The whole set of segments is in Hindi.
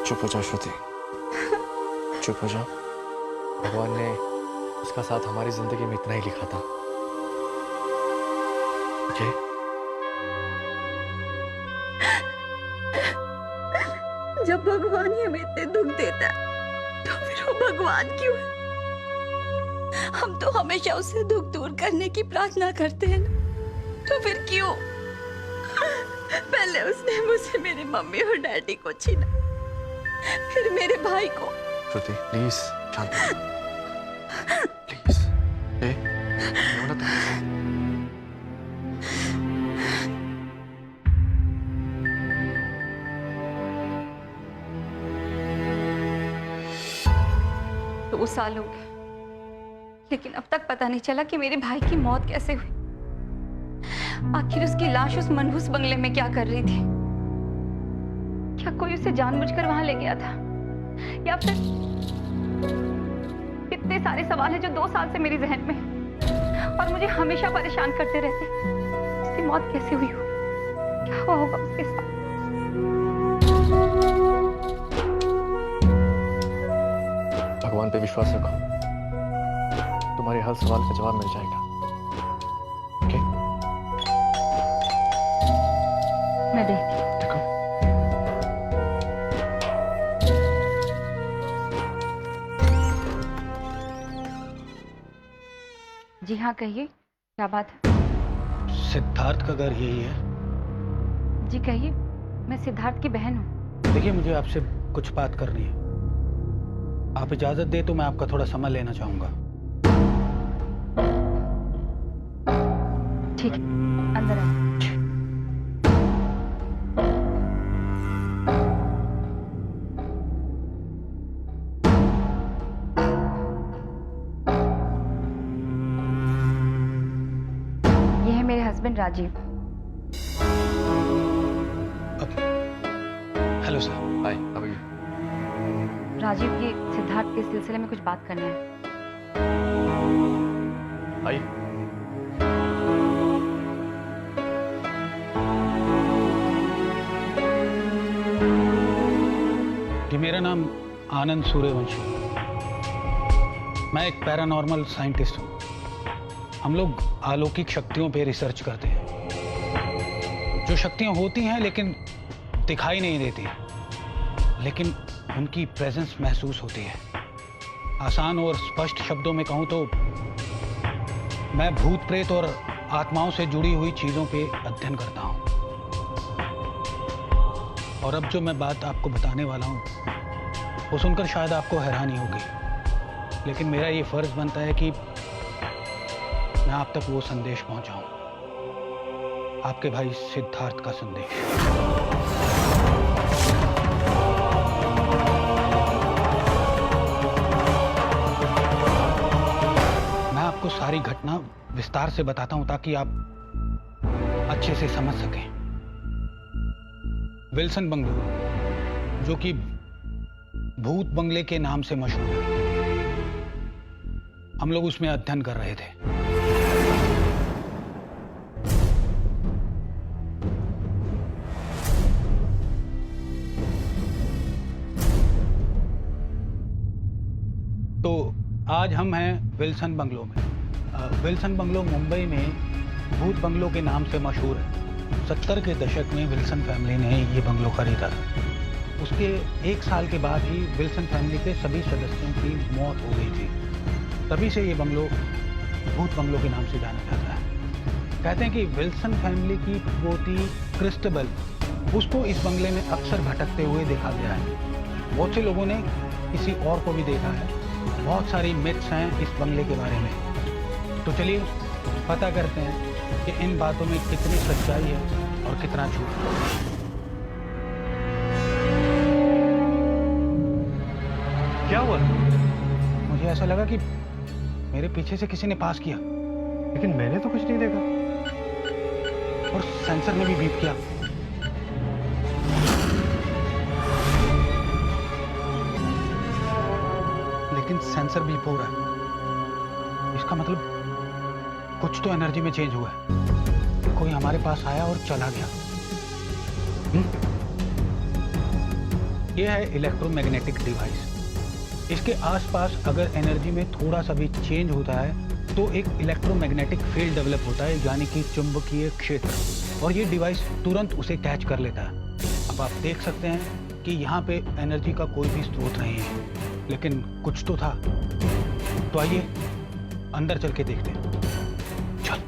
चुप हो जाओ श्रुति, चुप हो जाओ। भगवान ने उसका साथ हमारी जिंदगी में इतना ही लिखा था। ओके? जब भगवान ही हमें इतने दुख देता है तो फिर वो भगवान क्यों है? हम तो हमेशा उससे दुख दूर करने की प्रार्थना करते हैं ना, तो फिर क्यों? पहले उसने मुझसे मेरी मम्मी और डैडी को छीना, फिर मेरे भाई को। श्रुति प्लीज शांत हो, प्लीज। रोना तो दो साल हो गए, लेकिन अब तक पता नहीं चला कि मेरे भाई की मौत कैसे हुई। आखिर उसकी लाश उस मनहूस बंगले में क्या कर रही थी? क्या कोई उसे जानबूझकर वहां ले गया था, या फिर कितने सारे सवाल हैं जो 2 साल से मेरे जहन में हैं और मुझे हमेशा परेशान करते रहते। उसकी मौत कैसे हुई होगी? क्या हुआ होगा उसके साथ? भगवान पे विश्वास रखो, तुम्हारे हर सवाल का जवाब मिल जाएगा। ओके? मैं देखती हूँ। देखो, जी हाँ, कहिए, क्या बात है? सिद्धार्थ का घर यही है? जी कहिए, मैं सिद्धार्थ की बहन हूँ। देखिए, मुझे आपसे कुछ बात करनी है। आप इजाजत दे तो मैं आपका थोड़ा समय लेना चाहूंगा। ठीक है, अंदर आइए। ये है मेरे husband Rajiv. Hello sir. Hi, how are you? Rajiv, ये सिद्धार्थ के सिलसिले में कुछ बात करना है। आइए। जी, मेरा नाम आनंद सूर्यवंशी है। मैं एक पैरानॉर्मल साइंटिस्ट हूँ। हम लोग अलौकिक शक्तियों पे रिसर्च करते हैं। जो शक्तियाँ होती हैं लेकिन दिखाई नहीं देती, लेकिन उनकी प्रेजेंस महसूस होती है। आसान और स्पष्ट शब्दों में कहूँ तो मैं भूत प्रेत और आत्माओं से जुड़ी हुई चीज़ों पे अध्ययन करता हूँ। और अब जो मैं बात आपको बताने वाला हूँ वो सुनकर शायद आपको हैरानी होगी, लेकिन मेरा ये फर्ज बनता है कि मैं आप तक वो संदेश पहुंचाऊं, आपके भाई सिद्धार्थ का संदेश। मैं आपको सारी घटना विस्तार से बताता हूं ताकि आप अच्छे से समझ सकें। विल्सन बंगलो, जो कि भूत बंगले के नाम से मशहूर है, हम लोग उसमें अध्ययन कर रहे थे। तो आज हम हैं विल्सन बंगलो में। विल्सन बंगलो मुंबई में भूत बंगलो के नाम से मशहूर है। 70 के दशक में विल्सन फैमिली ने ये बंगलो खरीदा था। उसके 1 साल के बाद ही विल्सन फैमिली के सभी सदस्यों की मौत हो गई थी। तभी से ये बंगलो भूत बंगलो के नाम से जाना जाता है। कहते हैं कि विल्सन फैमिली की पोती क्रिस्टबल, उसको इस बंगले में अक्सर भटकते हुए देखा गया है। बहुत से लोगों ने किसी और को भी देखा है। बहुत सारी मिथ्स हैं इस बंगले के बारे में। तो चलिए पता करते हैं कि इन बातों में कितनी सच्चाई है और कितना झूठ। क्या हुआ? मुझे ऐसा लगा कि मेरे पीछे से किसी ने पास किया, लेकिन मैंने तो कुछ नहीं देखा। और सेंसर ने भी बीप किया। लेकिन सेंसर बीप हो रहा है। इसका मतलब कुछ तो एनर्जी में चेंज हुआ है। कोई हमारे पास आया और चला गया। ये है इलेक्ट्रोमैग्नेटिक डिवाइस। इसके आसपास अगर एनर्जी में थोड़ा सा भी चेंज होता है तो एक इलेक्ट्रोमैग्नेटिक फील्ड डेवलप होता है, यानी कि चुंबकीय क्षेत्र, और ये डिवाइस तुरंत उसे कैच कर लेता है। अब आप देख सकते हैं कि यहाँ पे एनर्जी का कोई भी स्रोत नहीं है, लेकिन कुछ तो था। तो आइए अंदर चल के देखते हैं। चल।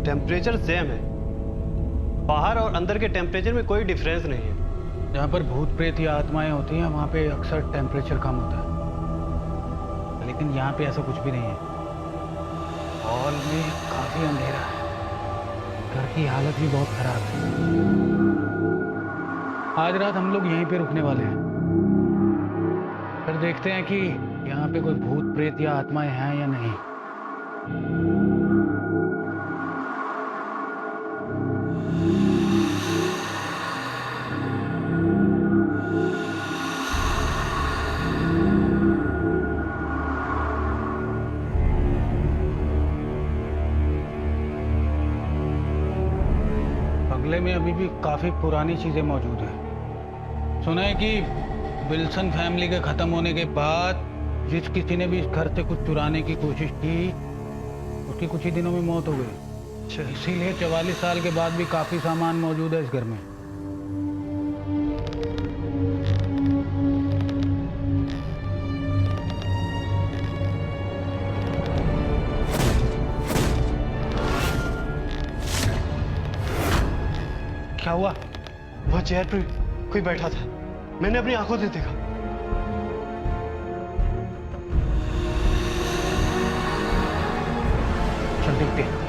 टेम्परेचर सेम है, बाहर और अंदर के टेम्परेचर में कोई डिफरेंस नहीं है। जहाँ पर भूत प्रेत या आत्माएं होती हैं वहाँ पे अक्सर टेम्परेचर कम होता है, लेकिन यहाँ पे ऐसा कुछ भी नहीं है। हॉल में काफी अंधेरा है, घर की हालत भी बहुत खराब है। आज रात हम लोग यहीं पे रुकने वाले हैं, फिर देखते हैं कि यहाँ पे कोई भूत प्रेत या आत्माएं हैं या नहीं। बंगले में अभी भी काफी पुरानी चीजें मौजूद हैं। सुना है कि विल्सन फैमिली के खत्म होने के बाद जिस किसी ने भी इस घर से कुछ चुराने की कोशिश की उसकी कुछ ही दिनों में मौत हो गई। इसीलिए 44 साल के बाद भी काफी सामान मौजूद है इस घर में। क्या हुआ? वह चेयर पर कोई बैठा था, मैंने अपनी आंखों से देखा। चल देखते हैं।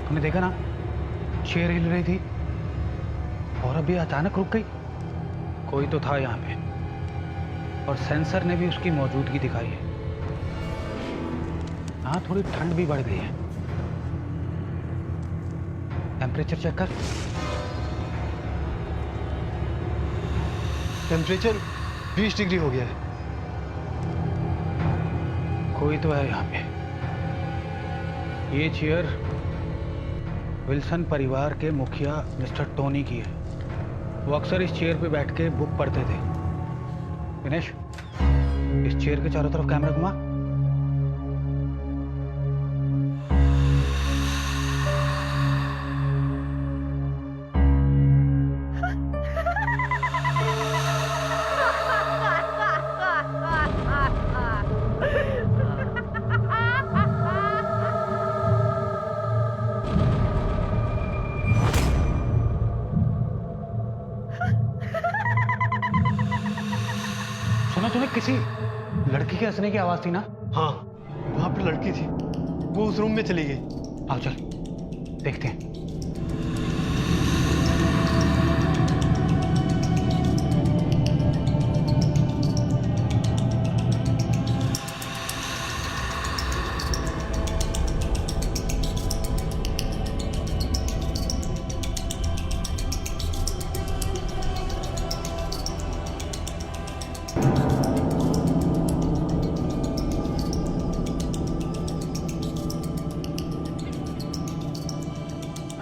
तुमने देखा ना, चेयर हिल रही थी और अभी अचानक रुक गई। कोई तो था यहाँ पे और सेंसर ने भी उसकी मौजूदगी दिखाई है। हाँ, थोड़ी ठंड भी बढ़ गई है। टेम्परेचर चेक कर। टेम्परेचर 20 डिग्री हो गया है। कोई तो है यहाँ पे। ये चेयर विल्सन परिवार के मुखिया मिस्टर टोनी की है। वो अक्सर इस चेयर पे बैठ के बुक पढ़ते थे। दिनेश, इस चेयर के चारों तरफ कैमरा घुमा। सुना तुम्हें किसी लड़की के हंसने की आवाज थी ना? हाँ, वहां पर लड़की थी, वो उस रूम में चली गई। आओ चल देखते हैं।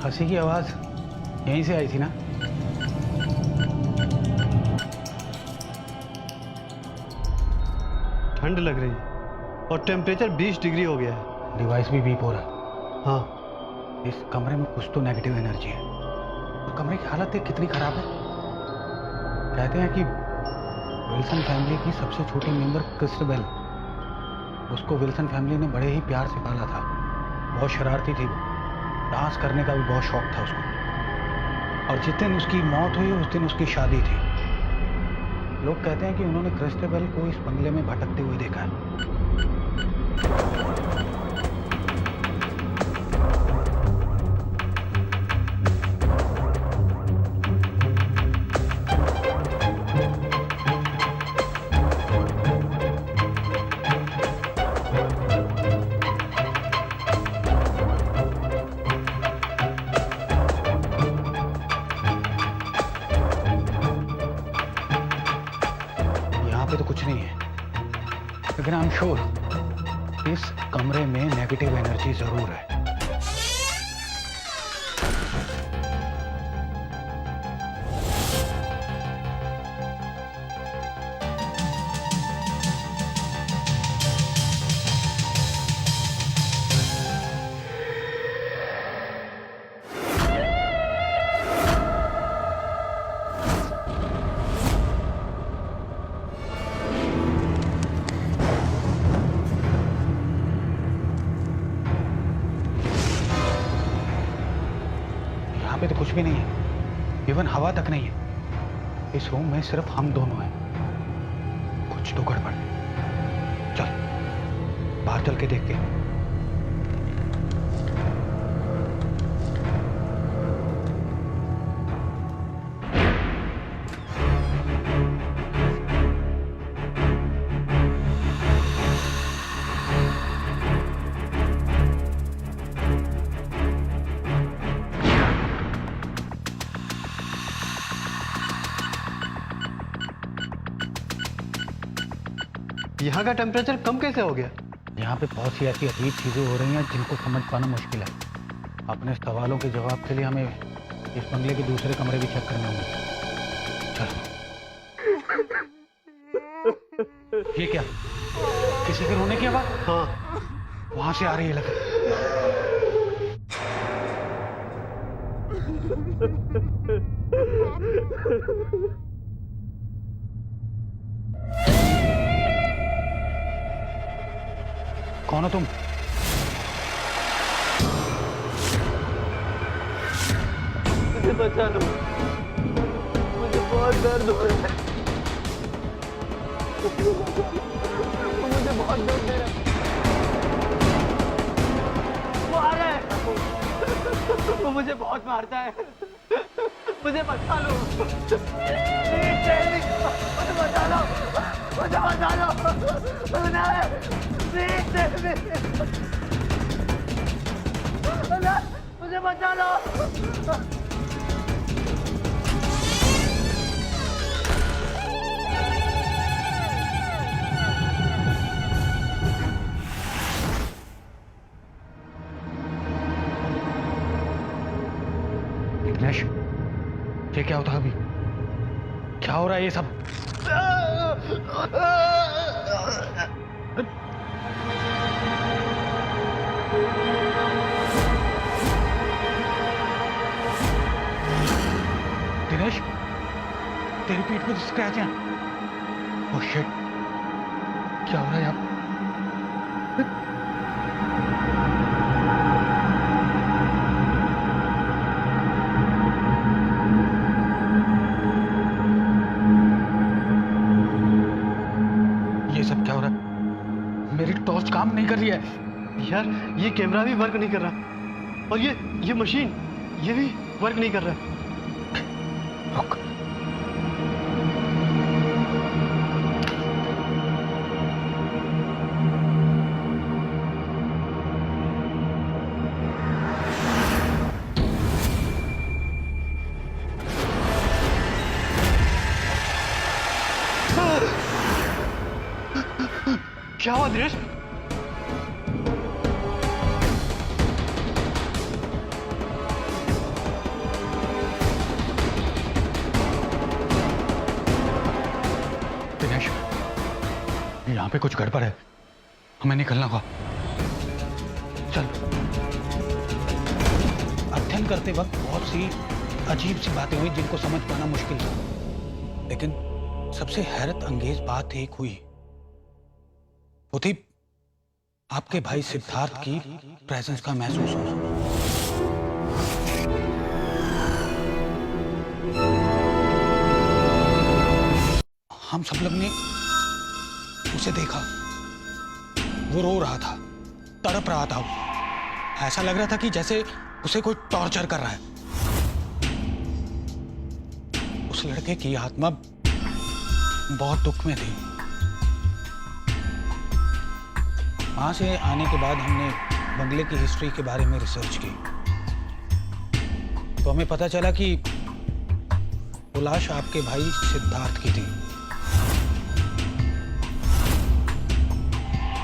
हंसी की आवाज यहीं से आई थी ना? ठंड लग रही है और टेम्परेचर 20 डिग्री हो गया है। डिवाइस भी बीप हो रहा है। हाँ, इस कमरे में कुछ तो नेगेटिव एनर्जी है। तो कमरे की हालत देख कितनी खराब है। कहते हैं कि विल्सन फैमिली की सबसे छोटी मेंबर क्रिस्टबेल, उसको विल्सन फैमिली ने बड़े ही प्यार से पाला था। बहुत शरारती थी वो, डांस करने का भी बहुत शौक था उसको। और जिस दिन उसकी मौत हुई उस दिन उसकी शादी थी। लोग कहते हैं कि उन्होंने क्रिस्टबेल को इस बंगले में भटकते हुए देखा है। तो कुछ नहीं है, लेकिन आई एम श्योर इस कमरे में नेगेटिव एनर्जी जरूर है। पे तो कुछ भी नहीं है, इवन हवा तक नहीं है। इस रूम में सिर्फ हम दोनों हैं। कुछ तो गड़बड़ है। चल बाहर चल के देखते हैं। यहाँ का टेम्परेचर कम कैसे हो गया? यहाँ पे बहुत सी ऐसी अजीब चीजें हो रही हैं जिनको समझ पाना मुश्किल है। अपने सवालों के जवाब के लिए हमें इस बंगले के दूसरे कमरे भी चेक करने होंगे। चल। ये क्या, किसी के रोने की आवाज? हाँ, वहां से आ रही है लगा। कौन हो तुम? मुझे बचा लो, मुझे बहुत दर्द हो रहा है। मुझे बहुत दर्द दे रहा है। वो आ रहा है, वो मुझे बहुत मारता है। मुझे बचा लो, मुझे बचा लो, मुझे बचा लो। मुझे बचा लो। दिनेश, ये क्या होता है अभी? क्या हो रहा है ये सब? दिनेश, तेरी पीठ पे स्क्रैच है। ओह शिट, क्या हो रहा है यहाँ? ये सब क्या हो रहा है? मेरी टॉर्च काम नहीं कर रही है। यार, ये कैमरा भी वर्क नहीं कर रहा, और ये मशीन, ये भी वर्क नहीं कर रहा। रुक। क्या हुआ दिनेश? दिनेश, यहाँ पे कुछ गड़बड़ है, हमें निकलना होगा। चल। अध्ययन करते वक्त बहुत सी अजीब सी बातें हुई जिनको समझ पाना मुश्किल था, लेकिन सबसे हैरत अंगेज बात एक हुई। वो थी आपके भाई सिद्धार्थ की प्रेजेंस का महसूस होना। हम सब लोग ने उसे देखा, वो रो रहा था, तड़प रहा था। ऐसा लग रहा था कि जैसे उसे कोई टॉर्चर कर रहा है। उस लड़के की आत्मा बहुत दुख में थी। वहां से आने के बाद हमने बंगले की हिस्ट्री के बारे में रिसर्च की, तो हमें पता चला कि वो लाश आपके भाई सिद्धार्थ की थी,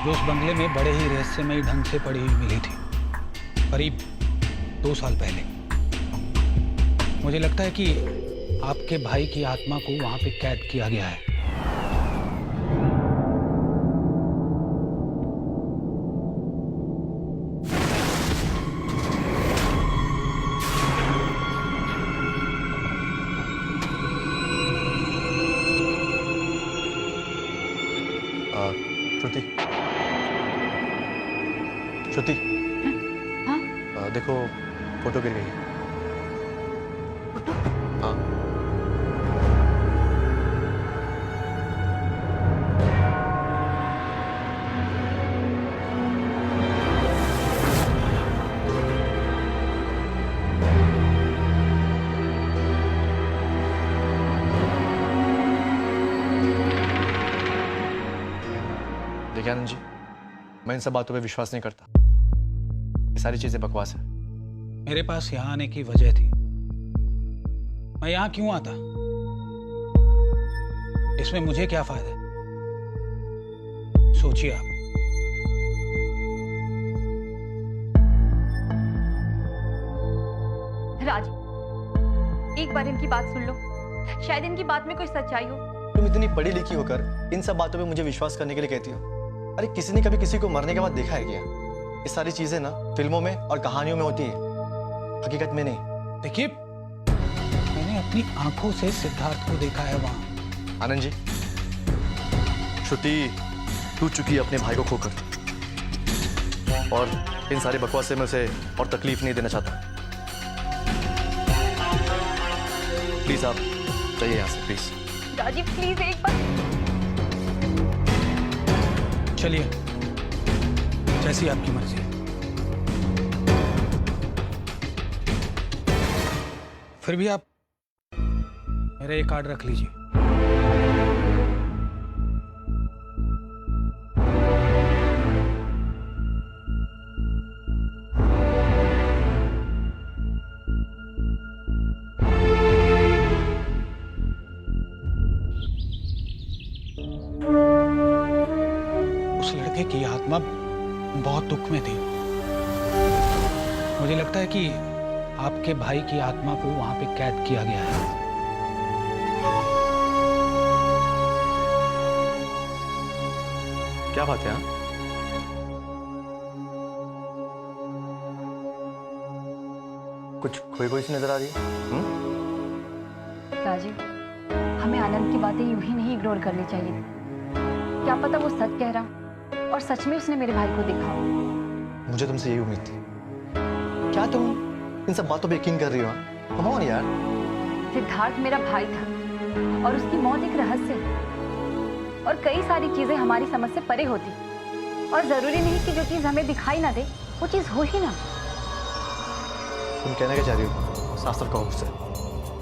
जो उस बंगले में बड़े ही रहस्यमयी ढंग से पड़ी हुई मिली थी, करीब 2 साल पहले। मुझे लगता है कि आपके भाई की आत्मा को वहां पे कैद किया गया है। श्रुति, श्रुति, हाँ? देखो फोटो गिर गई है। फोटो? हाँ। देखिए आनंद जी, मैं इन सब बातों पे विश्वास नहीं करता। ये सारी चीजें बकवास है। मेरे पास यहां आने की वजह थी। मैं यहां क्यों आता? इसमें मुझे क्या फायदा है? सोचिए आप। राज, एक बार इनकी बात सुन लो, शायद इनकी बात में कोई सच्चाई हो। तुम इतनी पढ़ी लिखी होकर इन सब बातों पे मुझे विश्वास करने के लिए कहती हो? अरे किसी ने कभी किसी को मरने के बाद देखा है क्या? ये सारी चीजें ना फिल्मों में और कहानियों में होती है, हकीकत में नहीं। देखिए, मैंने अपनी आंखों से सिद्धार्थ को देखा है वहां। आनंद जी, श्रुति टूट चुकी है अपने भाई को खोकर, और इन सारी बकवास से मैं उसे और तकलीफ नहीं देना चाहता। प्लीज आप जाइए यहाँ से, प्लीज। राजीव प्लीज एक बार। चलिए, जैसी आपकी मर्जी है। फिर भी आप मेरा ये कार्ड रख लीजिए। उस लड़के की आत्मा बहुत दुख में थी। मुझे लगता है कि आपके भाई की आत्मा को वहां पे कैद किया गया है। क्या बात है? हाँ? कुछ खोई सी नजर आ रही है। राजीव, हमें आनंद की बातें यूं ही नहीं इग्नोर करनी चाहिए। क्या पता वो सच कह रहा और सच में उसने मेरे भाई को देखा। मुझे तुमसे यही उम्मीद थी। क्या तुम इन सब बातों पे यकीन कर रही हो? कम ऑन यार। सिद्धार्थ मेरा भाई था और उसकी मौत एक रहस्य है, और कई सारी चीजें हमारी समझ से परे होती, और जरूरी नहीं कि जो चीज हमें दिखाई ना दे वो चीज हो ही ना। तुम कहना क्या चाह रही हो? साफ साफ कहो मुझसे।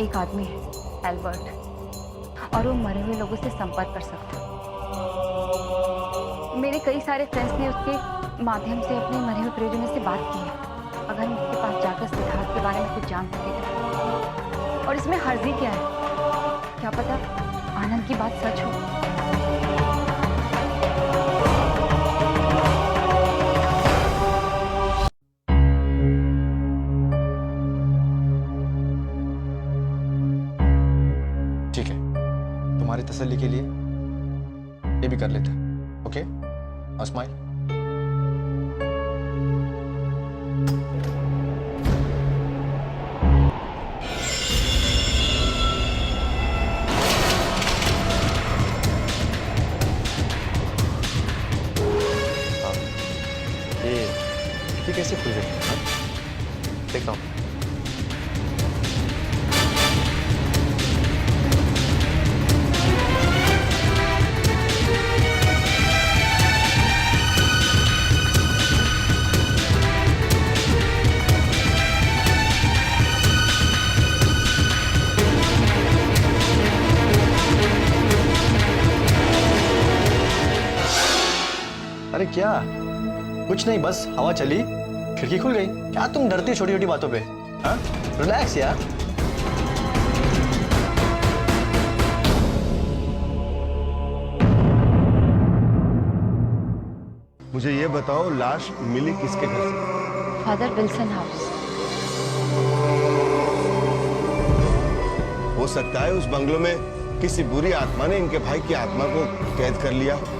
एक आदमी है एल्बर्ट, और वो मरे हुए लोगों से संपर्क कर सकता है। मेरे कई सारे फ्रेंड्स ने उसके माध्यम से अपने मरे हुए प्रियजनों से बात की है। अगर हम उसके पास जाकर सिद्धार्थ के बारे में कुछ जान सके, और इसमें हर्जी क्या है? क्या पता आनंद की बात सच हो। ठीक है, तुम्हारी तसल्ली के लिए ये भी कर लेते हैं। Okay, smile. कैसे खुल गई? हाँ? देखता हूँ। अरे क्या? कुछ नहीं, बस हवा चली, खिड़की खुल गई। क्या तुम डरती छोटी छोटी बातों पे? हाँ, रिलैक्स यार। मुझे ये बताओ, लाश मिली किसके घर से? Father Wilson house. हो सकता है उस बंगलो में किसी बुरी आत्मा ने इनके भाई की आत्मा को कैद कर लिया हो।